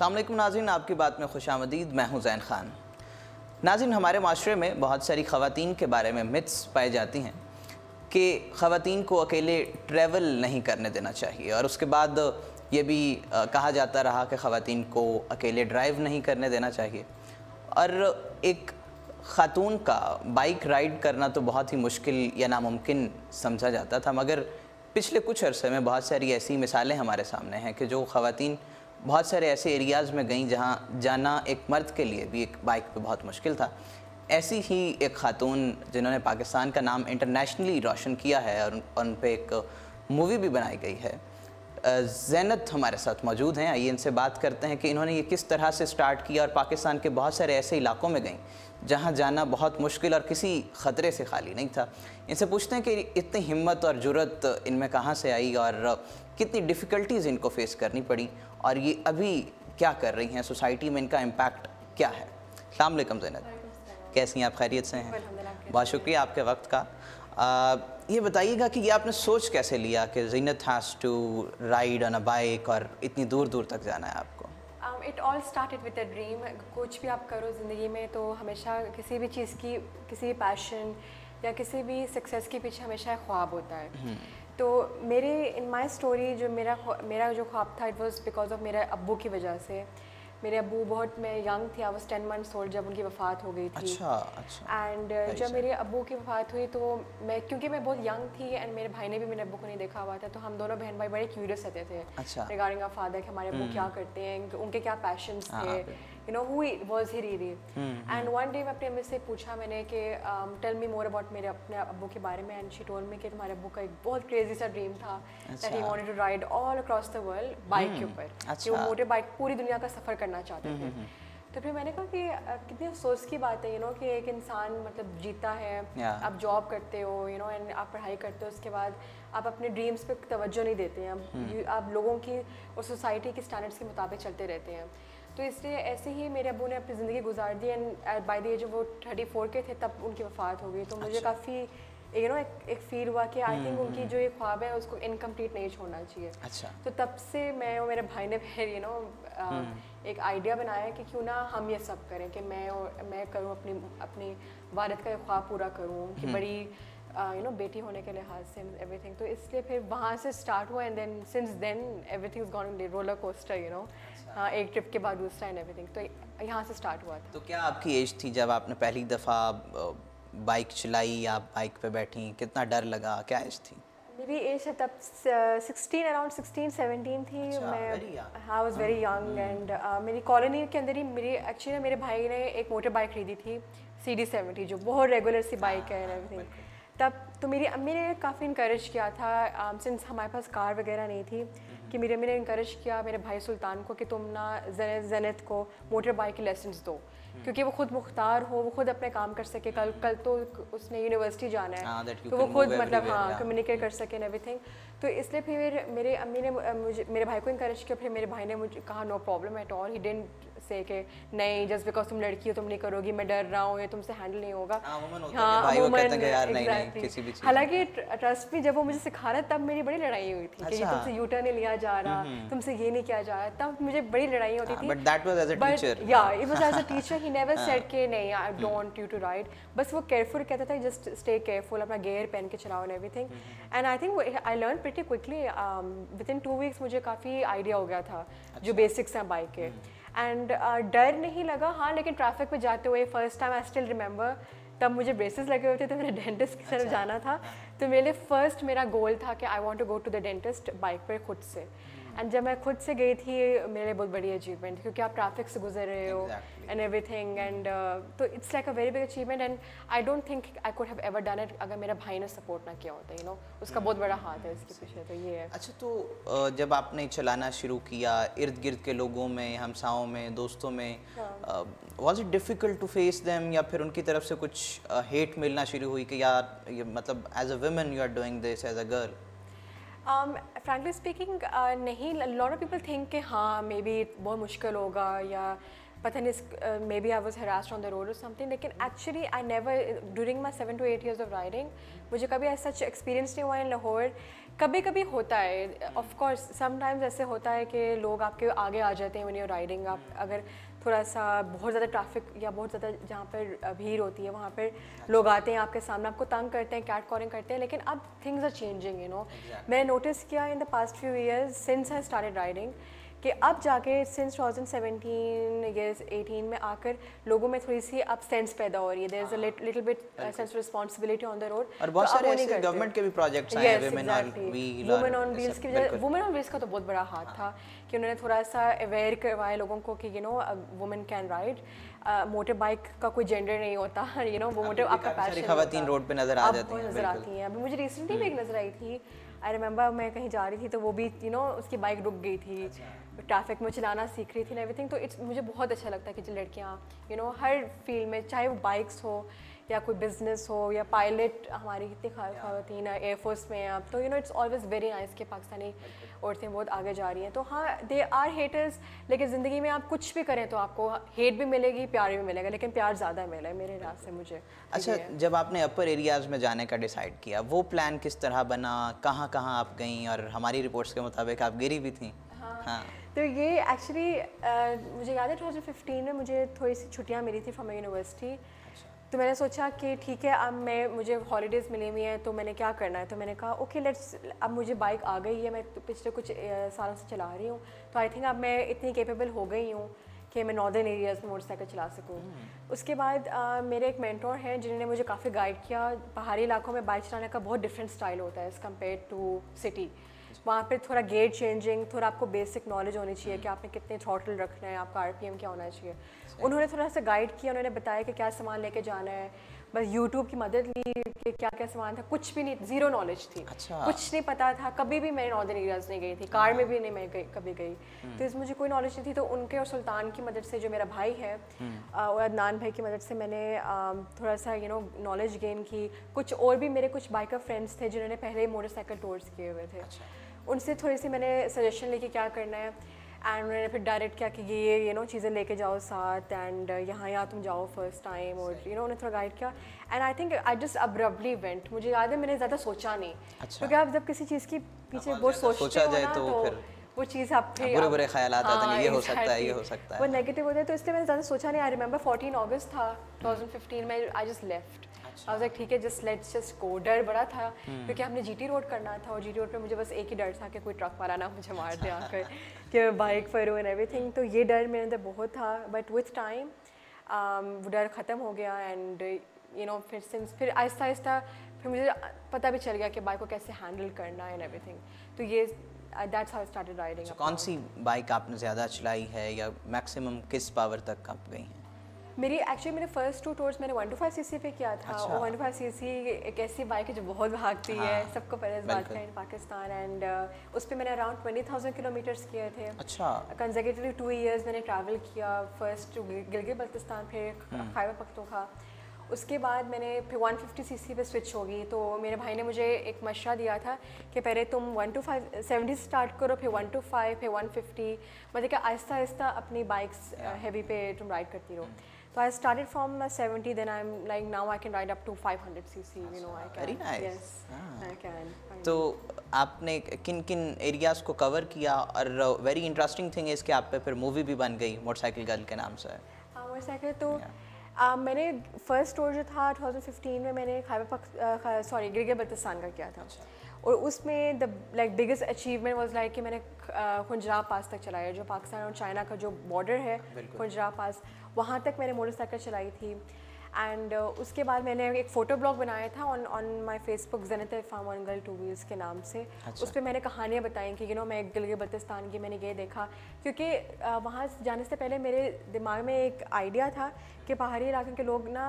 अस्सलाम वालेकुम नाज़रीन, आपकी बात में खुशामदीद। मैं हूँ ज़ैन ख़ान। नाज़रीन, हमारे माशरे में बहुत सारी ख़वातीन के बारे में मिथ्स पाई जाती हैं कि ख़वातीन को अकेले ट्रैवल नहीं करने देना चाहिए, और उसके बाद ये भी कहा जाता रहा कि ख़वातीन को अकेले ड्राइव नहीं करने देना चाहिए। और एक ख़ातून का बाइक राइड करना तो बहुत ही मुश्किल या नामुमकिन समझा जाता था, मगर पिछले कुछ अरसे में बहुत सारी ऐसी मिसालें हमारे सामने हैं कि जो ख़वातीन बहुत सारे ऐसे एरियाज़ में गईं जहाँ जाना एक मर्द के लिए भी एक बाइक पे बहुत मुश्किल था। ऐसी ही एक ख़ातून जिन्होंने पाकिस्तान का नाम इंटरनेशनली रोशन किया है और उन पे एक मूवी भी बनाई गई है, ज़ैनत हमारे साथ मौजूद हैं। आइए इनसे बात करते हैं कि इन्होंने ये किस तरह से स्टार्ट किया और पाकिस्तान के बहुत सारे ऐसे इलाकों में गईं जहाँ जाना बहुत मुश्किल और किसी ख़तरे से खाली नहीं था। इनसे पूछते हैं कि इतनी हिम्मत और जुर्रत इनमें कहाँ से आई और कितनी डिफ़िकल्टीज़ इनको फ़ेस करनी पड़ी, और ये अभी क्या कर रही हैं, सोसाइटी में इनका इम्पैक्ट क्या है। अस्सलाम वालेकुम ज़ैनत, कैसी हैं आप? खैरियत से हैं? बहुत शुक्रिया आपके वक्त का। ये बताइएगा कि ये आपने सोच कैसे लिया कि Zeenat has to ride on a bike और इतनी दूर दूर तक जाना है आपको? It all started with a dream. कुछ भी आप करो ज़िंदगी में तो हमेशा किसी भी चीज़ की, किसी भी पैशन या किसी भी सक्सेस के पीछे हमेशा एक ख्वाब होता है। तो मेरे इन माई स्टोरी जो मेरा जो ख्वाब था, इट वॉज बिकॉज ऑफ मेरे अब्बू की वजह से। मेरे अब्बू बहुत, मैं यंग थी, आई वाज 10 मंथ्स ओल्ड जब उनकी वफ़ात हो गई थी। अच्छा। एंड जब मेरे अब्बू की वफ़ात हुई तो क्योंकि मैं बहुत यंग थी एंड मेरे भाई ने भी मेरे अब्बू को नहीं देखा हुआ था, तो हम दोनों बहन भाई बड़े क्यूरियस रहते थे रिगार्डिंग आवर फादर कि हमारे अब्बू क्या करते हैं, उनके क्या पैशंस थे, you know who was he really. And one day मैं अपने अम्मी से पूछा मैंने कि टेल मी मोर अबाउट मेरे अपने अब्बू के बारे में, एंड शी टोल्ड मी कि तुम्हारे अब्बू का एक बहुत क्रेजी सा ड्रीम था that he wanted to ride all across the world bike के ऊपर, कि वो मोटर बाइक पूरी दुनिया का सफ़र करना चाहते थे। तो फिर मैंने कहा कि कितनी अफसोस की बात है, यू नो, कि एक इंसान मतलब जीता है, आप जॉब करते हो, यू नो, एंड आप पढ़ाई करते हो, उसके बाद आप अपने ड्रीम्स पे तवज्जो नहीं देते हैं, आप लोगों की और सोसाइटी की स्टैंडर्ड्स के मुताबिक चलते रहते हैं। तो इसलिए ऐसे ही मेरे अब्बू ने अपनी ज़िंदगी गुजार दी, एंड बाय द एज वो 34 के थे तब उनकी वफ़ात हो गई। तो मुझे काफ़ी यू नो एक फील हुआ कि आई थिंक उनकी जो ये ख्वाब है उसको इनकम्प्लीट नहीं छोड़ना चाहिए। तो तब से मैं और मेरे भाई ने फिर यू नो एक आइडिया बनाया कि क्यों ना हम ये सब करें, कि मैं करूँ अपनी वालिद का ख्वाब पूरा करूँ कि बड़ी यू नो बेटी होने के लिहाज से एवरीथिंग। तो इसलिए फिर वहाँ से स्टार्ट हुआ, and then since then everything is gone roller coaster, you know, एक ट्रिप के बाद दूसरा एंड एवरीथिंग। तो यहाँ से स्टार्ट हुआ था। तो क्या आपकी एज थी जब आपने पहली दफ़ा बाइक चलाई या बाइक पे बैठी? कितना डर लगा? क्या एज थी? मेरी एज है तब 16, अराउंड 16-17 थी। मैं आई वाज वेरी यंग, एंड मेरी कॉलोनी के अंदर ही एक्चुअली मेरे भाई ने एक मोटर बाइक खरीदी थी CD70, जो बहुत रेगुलर सी बाइक है एंड एवरीथिंग। तब तो मेरी अम्मी ने काफ़ी इंकरेज किया था, सिंस हमारे पास कार वगैरह नहीं थी, कि मेरी अम्मी ने इंकरेज किया मेरे भाई सुल्तान को कि तुम ना ज़ैनत को मोटर बाइक के लेसन्स दो, क्योंकि वो खुद मुख्तार हो, वो खुद अपने काम कर सके। कल तो उसने यूनिवर्सिटी जाना है, तो वो खुद मतलब कम्युनिकेट कर सके एंड एवरीथिंग। तो इसलिए फिर मेरे अम्मी ने मेरे भाई को इंकरेज किया। फिर मेरे भाई ने मुझे कहा no problem at all, he didn't say कि नहीं जस्ट बिकॉज तुम लड़की हो तुम नहीं करोगी, मैं डर रहा हूँ, ये तुमसे हैंडल नहीं होगा। हालांकि ट्रस्ट में जब वो मुझे सिखा रहा तब मेरी बड़ी लड़ाई हुई थी कि तुमसे यूटर्न नहीं लिया जा रहा, तुमसे ये नहीं किया जा रहा, तब मुझे बड़ी लड़ाई होती थी। But that was as a teacher, yeah it was as a teacher, he never said कि नहीं I don't want you to ride, बस वो केयरफुल कहता था जस्ट स्टे केयरफुल, अपना गियर पहन के चलाओ and everything. And I think I learn pretty quickly, within 2 weeks मुझे काफ़ी आइडिया हो गया था जो बेसिक्स हैं बाइक के। एंड डर नहीं लगा, हाँ, लेकिन ट्रैफिक में जाते हुए first time I still remember, तब मुझे ब्रेसेस लगे हुए थे तो मेरे डेंटिस्ट की तरफ जाना था। तो मेरे लिए फर्स्ट मेरा गोल था कि I want to go to the dentist bike पर खुद से। एंड जब मैं खुद से गई थी मेरे लिए बहुत बड़ी अचीवमेंट, क्योंकि आप ट्रैफिक से गुजर रहे हो एंड एवरीथिंग, एंड तो it's like a very big achievement, and I don't think I could have ever done it अगर मेरा भाई ने सपोर्ट ना किया होता, यू नो, उसका बहुत बड़ा हाथ है इसके पीछे। तो ये है। अच्छा, तो जब आपने चलाना शुरू किया, इर्द गिर्द के लोगों में, हमसाओं में, दोस्तों में, was it difficult to face them, या फिर उनकी तरफ से कुछ हेट मिलना शुरू हुई कि यार ये मतलब as a woman you are doing this as a girl? Frankly speaking नहीं, लॉट ऑफ पीपल थिंक कि हाँ मे बी बहुत मुश्किल होगा, या पता नहीं maybe I was harassed on the road और समथिंग, लेकिन actually I never during my 7 to 8 years of riding मुझे कभी ऐसा एक्सपीरियंस नहीं हुआ इन लाहौर। कभी कभी होता है ऑफ कोर्स, समटाइम्स ऐसे होता है कि लोग आपके आगे आ जाते हैं व्हेन यू राइडिंग। आप अगर थोड़ा सा बहुत ज़्यादा ट्रैफिक या बहुत ज़्यादा जहाँ पर भीड़ होती है वहाँ पर लोग आते हैं आपके सामने, आपको तंग करते हैं, कैट कॉलिंग करते हैं। लेकिन अब things are changing, you know. मैंने नोटिस किया in the past few years since I started riding कि अब जाके सिंस 2017 या 18 में आकर लोगों में थोड़ी सी अब सेंस पैदा हो रही है। There is a little bit sense of responsibility on the road. और बहुत सारे ऐसे गवर्नमेंट के भी प्रोजेक्ट्स आए हैं, वुमेन ऑन व्हील्स की वजह, वुमेन ऑन व्हील्स का तो बहुत बड़ा हाथ था कि उन्होंने थोड़ा सा अवेयर करवाया लोगों को कि you know women can ride. Motor bike का कोई जेंडर नहीं होता, यू नो, वो मोटर आपका पैशन। खवातीन रोड पे नजर आ जाती हैं, नजर आती हैं। अभी मुझे रिसेंटली भी एक नजर आई थी, आई रिमेंबर, मैं कहीं जा रही थी तो वो भी यू नो उसकी बाइक रुक गई थी, ट्रैफिक में चलाना सीख रही थी ना एवरीथिंग। तो इट्स मुझे बहुत अच्छा लगता है कि जो लड़कियाँ यू नो हर फील्ड में, चाहे वो बाइक्स हो या कोई बिजनेस हो या पायलट, हमारी कितनी ख़वातीन एयरफोर्स में अब तो you know it's always very nice कि पाकिस्तानी औरतें बहुत आगे जा रही हैं। तो हाँ, दे आर हेटर्स, लेकिन ज़िंदगी में आप कुछ भी करें तो आपको हेट भी मिलेगी, प्यार भी मिलेगा, लेकिन प्यार ज़्यादा मिला है मेरे हिसाब से मुझे। अच्छा, जब आपने अपर एरियाज़ में जाने का डिसाइड किया, वो प्लान किस तरह बना, कहाँ कहाँ आप गईं? और हमारी रिपोर्ट्स के मुताबिक आप गिरी भी थी। हाँ, तो ये एक्चुअली मुझे याद है 2015 में मुझे थोड़ी सी छुट्टियाँ मिली थी फ्रॉम यूनिवर्सिटी। तो मैंने सोचा कि ठीक है, अब मुझे हॉलीडेज़ मिली हुई हैं तो मैंने क्या करना है। तो मैंने कहा ओके लेट्स, अब मुझे बाइक आ गई है, मैं तो पिछले कुछ सालों से चला रही हूँ, तो आई थिंक अब मैं इतनी केपेबल हो गई हूँ कि मैं नॉर्दर्न एरियाज़ में मोटरसाइकिल चला सकूँ। उसके बाद मेरे एक मेंटोर हैं जिन्होंने मुझे काफ़ी गाइड किया। पहाड़ी इलाकों में बाइक चलाने का बहुत डिफरेंट स्टाइल होता है एज़ कम्पेयर टू सिटी। वहाँ पर थोड़ा गेयर चेंजिंग, थोड़ा आपको बेसिक नॉलेज होनी चाहिए कि आपने कितने थ्रॉटल रखना है, आपका RPM क्या होना चाहिए। उन्होंने थोड़ा सा गाइड किया, उन्होंने बताया कि क्या सामान लेके जाना है। बस यूट्यूब की मदद ली कि क्या क्या सामान था, कुछ भी नहीं, ज़ीरो नॉलेज थी। अच्छा। कुछ नहीं पता था, कभी भी मैं नॉर्दर्न एरियाज़ नहीं गई थी, कार में भी नहीं मैं कभी गई। तो इस मुझे कोई नॉलेज नहीं थी। तो उनके और सुल्तान की मदद से, जो मेरा भाई है और अदनान भाई की मदद से, मैंने थोड़ा सा यू नो नॉलेज गेन की। कुछ और भी मेरे कुछ बाइकर फ्रेंड्स थे जिन्होंने पहले ही मोटरसाइकिल टूर्स किए हुए थे। उनसे थोड़ी सी मैंने सजेशन ली कि क्या करना है। एंड उन्होंने फिर डायरेक्ट क्या कि ये यू नो चीज़ें लेके जाओ साथ, एंड यहाँ तुम जाओ फर्स्ट टाइम, और यू नो उन्हें थोड़ा गाइड किया। And I think I just abruptly went. मुझे याद है मैंने ज़्यादा सोचा नहीं, क्योंकि आप जब किसी चीज़ की पीछे बहुत सोचते हो ना तो फिर वो चीज़ आप फिर बुरे ख्यालात आते हैं, ये हो सकता है, ये हो सकता है, वो नेगेटिव होता है। तो इसलिए मैंने ज़्यादा सोचा नहीं। आई रिमेंबर 14 अगस्त था 2015 में, I just left. I was like ठीक है, जस्ट लेट्स जस्ट गो। डर बड़ा था क्योंकि हमने GT रोड करना था, और GT रोड पे मुझे बस एक ही डर था कि कोई ट्रक वाला ना मुझे मार दे आकर कि बाइक पर हो एंड एवरीथिंग। तो ये डर मेरे अंदर बहुत था, बट विथ टाइम वो डर ख़त्म हो गया। एंड यू नो फिर आहिस्ता आहिस्ता फिर मुझे पता भी चल गया कि बाइक को कैसे हैंडल करना है एंड एवरीथिंग। तो ये that's how I started riding. कौन सी बाइक आपने ज़्यादा चलाई है, या मैक्सिमम किस पावर तक आप गई हैं? मेरे फर्स्ट 2 टूर्स मैंने 125 cc पे किया था। अच्छा। और 125 cc एक ऐसी बाइक है जो बहुत भागती है, सबको पता है इस बात का इन पाकिस्तान। एंड उस पर मैंने अराउंड 20,000 किलोमीटर्स किए थे। अच्छा। कंसेक्यूटिवली 2 years मैंने ट्रैवल किया, फर्स्ट गिलगित बल्तिस्तान, फिर खैबर पख्तूनख्वा। उसके बाद मैंने फिर 150 cc पे स्विच हो गई। तो मेरे भाई ने मुझे एक मशवरा दिया था कि पहले तुम 125 स्टार्ट करो, फिर 125, फिर 150, मतलब कि आहिस्ता आहिस्ता अपनी बाइक्स हैवी पे तुम राइड करती रहो। तो I started from 70, then I am like now I can ride up to 500 cc, you know I can. Very nice. Yes I can. तो आपने किन किन एरियाज़ को कवर किया? और वेरी इंटरेस्टिंग थिंग इज़ कि आप पे फिर मूवी भी बन गई मोटरसाइकिल गर्ल के नाम से। हाँ, मोटरसाइकिल तो मैंने फर्स्ट टूर जो था 2015 में मैंने गिलगित बल्तिस्तान का किया था। और उसमें the like biggest achievement was like कि मैंने खुंजराब पास तक चलाया, जो पाकिस्तान और चाइना का जो बॉर्डर है, खुंजराब पास, वहाँ तक मैंने मोटरसाइकिल चलाई थी। एंड उसके बाद मैंने एक फ़ोटो ब्लॉग बनाया था on my Facebook, Zannat Irfan one girl 2 wheels के नाम से। उस पर मैंने कहानियाँ बताई कि यू नो मैं गिलगित बल्तिस्तान की मैंने ये देखा, क्योंकि वहाँ जाने से पहले मेरे दिमाग में एक आइडिया था कि पहाड़ी इलाके के लोग ना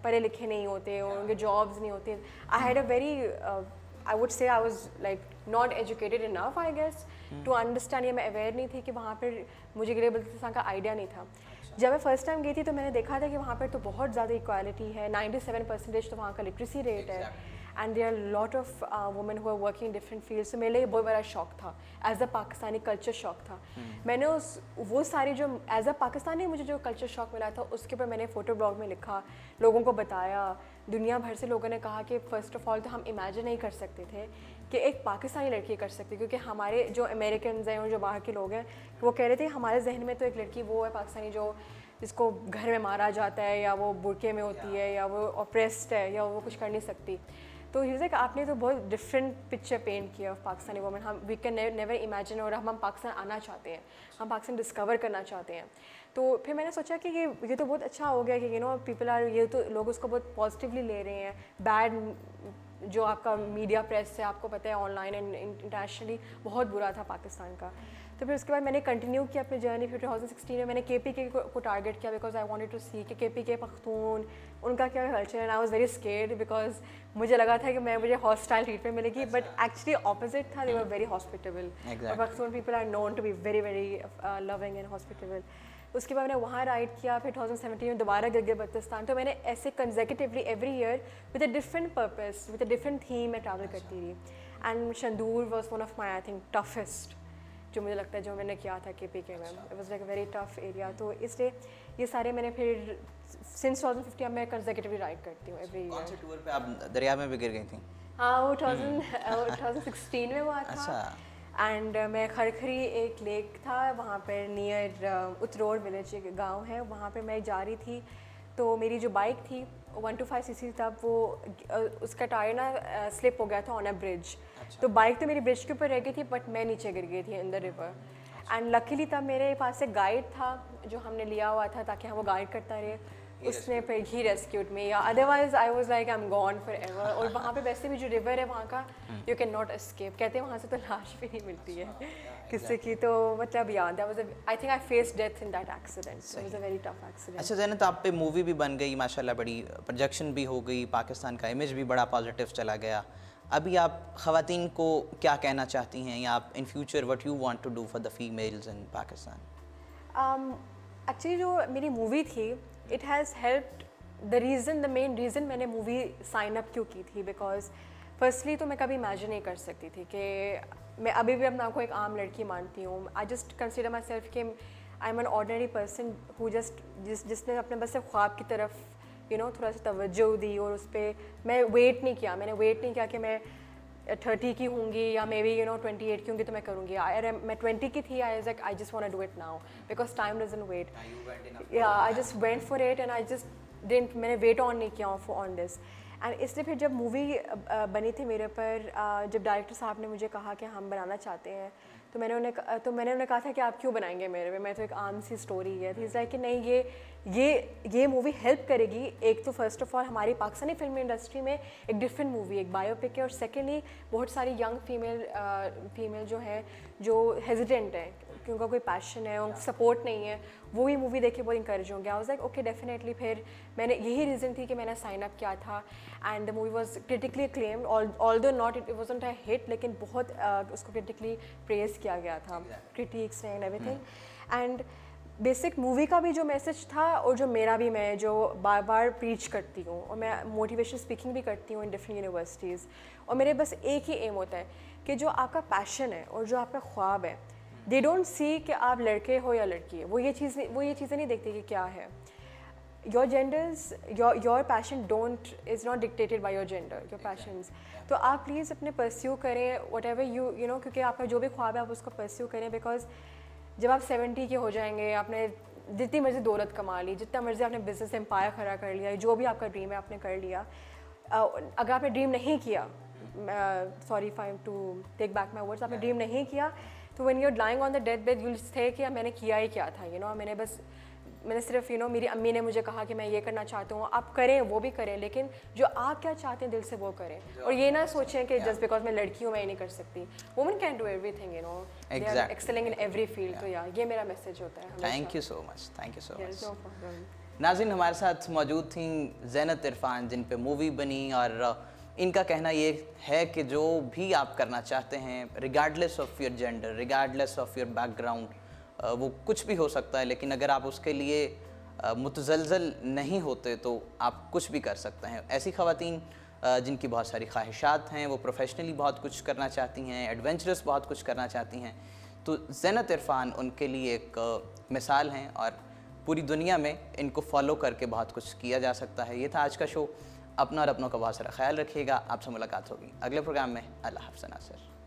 पढ़े लिखे नहीं होते, और उनके जॉब्स नहीं होते। I had a very I would say I was like not educated enough, I guess, to understand, या मैं अवेयर नहीं थी कि वहाँ पर मुझे गिलगित बल्तिस्तान का आइडिया नहीं था। जब मैं फर्स्ट टाइम गई थी तो मैंने देखा था कि वहाँ पर तो बहुत ज़्यादा इक्वालिटी है, 97% तो वहाँ का लिटरेसी रेट है। And there are lot of women who are working in different fields. तो मेरे लिए बहुत बड़ा शौक था, एज अ पाकिस्तानी कल्चर शौक था। मैंने वो सारी जो एज अ पाकिस्तानी मुझे जो कल्चर शौक मिला था उसके ऊपर मैंने फ़ोटो ब्लॉग में लिखा, लोगों को बताया। दुनिया भर से लोगों ने कहा कि फ़र्स्ट ऑफ ऑल तो हम इमेजिन नहीं कर सकते थे कि एक पाकिस्तानी लड़की कर सकती, क्योंकि हमारे जो अमेरिकन हैं और जो बाहर के लोग हैं वो कह रहे थे हमारे जहन में तो एक लड़की वो है पाकिस्तानी जो जिसको घर में मारा जाता है, या वो बुरके में होती है, या वो ऑप्रेस्ड है, या वो कुछ कर नहीं सकती। तो ही लाइक आपने तो बहुत डिफरेंट पिक्चर पेंट किया ऑफ पाकिस्तानी वुमेन। हम वी कैन नेवर इमेजिन, और हम पाकिस्तान आना चाहते हैं, हम पाकिस्तान डिस्कवर करना चाहते हैं। तो फिर मैंने सोचा कि ये तो बहुत अच्छा हो गया कि यू नो पीपल आर, ये तो लोग उसको बहुत पॉजिटिवली ले रहे हैं। बैड जो आपका मीडिया प्रेस है, आपको पता है ऑनलाइन एंड इंटरनेशनली बहुत बुरा था पाकिस्तान का। तो फिर उसके बाद मैंने कंटिन्यू किया अपनी जर्नी। फिर 2016 में मैंने KPK को टारगेट किया, because I wanted to see कि KPK पख्तून उनका क्या कल्चर है। And I was very scared because मुझे लगा था कि मुझे हॉस्टाइल ट्रीटमेंट मिलेगी, बट एक्चुअली ऑपोजिट था। They were very hospitable. Pakhtun people are known to be very very loving and hospitable. उसके बाद मैंने वहाँ राइड किया। फिर 2017 में दोबारा गिलगित-बल्तिस्तान। तो मैंने ऐसे consecutively every year with a different purpose, with a different theme मैं ट्रैवल करती रही। And Shandur was one of my I think toughest जो मुझे लगता है जो मैंने किया था KPK में। It was like a very tough area. तो इसलिए ये सारे मैंने फिर सिंस 2015 मैं कंसेक्यूटिवली राइड करती हूँ एवरी ईयर। कौन से टूर पे आप दरिया में भी गिर गई थी? हाँ, वो 2016 में हुआ था। एंड मैं खरखरी एक लेक था वहाँ पर नियर उतरोड़ विलेज एक गाँव है, वहाँ पर मैं जा रही थी। तो मेरी जो बाइक थी 125cc था, वो उसका टायर ना स्लिप हो गया था ऑन अ ब्रिज। तो बाइक तो मेरी ब्रिज के ऊपर रह गई थी, बट मैं नीचे गिर गई थी in the river. And luckily तब मेरे पास एक गाइड था जो हमने लिया हुआ था ताकि हम वो गाइड करता रहे। उसने फिर ही रेस्क्यूड मी, या otherwise I was like I am gone for ever. और वहाँ पे वैसे भी जो रिवर है वहाँ का यू कैन नॉट एस्केप, कहते हैं वहाँ से तो लाश भी नहीं मिलती है किसी की। तो मतलब यार that was I think I faced death in that accident. It was a very tough accident. अच्छा ज़ैनत, आप पे मूवी भी बन गई माशाल्लाह, बड़ी प्रोजेक्शन भी हो गई, पाकिस्तान का इमेज भी बड़ा पॉजिटिव चला गया। अभी आप ख़वातीन को क्या कहना चाहती हैं, या आप in future what you want to do for the females in Pakistan? Actually जो मेरी मूवी थी it has helped. The main reason मैंने मूवी साइन अप क्यों की थी, बिकॉज फर्स्टली तो मैं कभी इमेजिन नहीं कर सकती थी कि मैं अभी भी अपने आप को एक आम लड़की मानती हूँ। I just consider myself कि I am an ordinary person who जिसने अपने बस से ख्वाब की तरफ थोड़ा सा तवज्जो दी, और उस पर मैं वेट नहीं किया। मैंने वेट नहीं किया कि मैं 30 की होंगी या मे बी 28 की होंगी तो मैं करूँगी। मैं 20 की थी, I just want to do it now because time doesn't wait. Yeah I just went for it and I just didn't, मैंने वेट ऑन नहीं किया ऑन दिस। एंड इसलिए फिर जब मूवी बनी थी मेरे पर, जब डायरेक्टर साहब ने मुझे कहा कि हम बनाना चाहते हैं, तो मैंने उन्हें कहा था कि आप क्यों बनाएंगे मेरे में, मैं तो एक आम सी स्टोरी है। इज़ लाइक कि नहीं, ये मूवी हेल्प करेगी। एक तो फर्स्ट ऑफ ऑल हमारी पाकिस्तानी फिल्म इंडस्ट्री में एक डिफरेंट मूवी, एक बायोपिक है, और सेकेंडली बहुत सारी यंग फीमेल जो है जो हेजिडेंट है, कि उनका कोई पैशन है, उनका सपोर्ट नहीं है, वो ही मूवी देख के बहुत इंकरेज होंगे। I was like okay definitely. फिर मैंने यही रीज़न थी कि मैंने साइन अप किया था। And the movie was critically acclaimed, although not it wasn't a hit, लेकिन बहुत उसको क्रिटिकली प्रेज किया गया था critics and everything. And basic movie का भी जो मैसेज था और जो मेरा भी, मैं जो बार बार प्रीच करती हूँ, और मैं मोटिवेशन स्पीकिंग भी करती हूँ इन डिफरेंट यूनिवर्सिटीज़, और मेरे बस एक ही एम होता है कि जो आपका पैशन है और जो आपका ख्वाब है, दे डोंट सी कि आप लड़के हो या लड़की है। वो ये चीज़ें नहीं देखते कि क्या है। Your genders, your passion is not dictated by your gender, your passions. तो आप प्लीज़ अपने परस्यू करें वट एवर यू नो, क्योंकि आपका जो भी ख्वाब है आप उसको परस्यू करें। बिकॉज जब आप 70 के हो जाएंगे, आपने जितनी मर्जी दौलत कमा ली, जितना मर्जी आपने बिजनेस एम्पायर खड़ा कर लिया, जो भी आपका ड्रीम है आपने कर लिया, अगर आपने ड्रीम नहीं किया, सॉरी फाइम to take back my words, आपने ड्रीम नहीं किया, तो when you are lying on the death bed you will say कि मैंने किया ही क्या था, मैंने सिर्फ मेरी अम्मी ने मुझे कहा कि मैं ये करना चाहता हूँ, आप करें, वो भी करें, लेकिन जो आप क्या चाहते हैं दिल से वो करें। और ये ना सोचें कि जस्ट बिकॉज मैं लड़की हूँ मैं ये नहीं कर सकती। Women can do everything, they are excelling in every field. तो यार ये मेरा मैसेज होता है। Thank you so much, thank you so much. नाज़रीन, हमारे साथ मौजूद थी ज़ैनत इरफान, जिन पे मूवी बनी, और इनका कहना ये है कि जो भी आप करना चाहते हैं, regardless of your gender, regardless of your background, वो कुछ भी हो सकता है, लेकिन अगर आप उसके लिए मुतज़लज़ल नहीं होते तो आप कुछ भी कर सकते हैं। ऐसी ख़वातीन जिनकी बहुत सारी ख्वाहिशात हैं, वो प्रोफेशनली बहुत कुछ करना चाहती हैं, एडवेंचरस बहुत कुछ करना चाहती हैं। तो ज़ीनत इरफ़ान उनके लिए एक मिसाल हैं और पूरी दुनिया में इनको फॉलो करके बहुत कुछ किया जा सकता है। ये था आज का शो। अपना और अपनों का बहुत सारा ख्याल रखिएगा। आपसे मुलाकात होगी अगले प्रोग्राम में। अल्लाह हाफ़िज़ नासिर।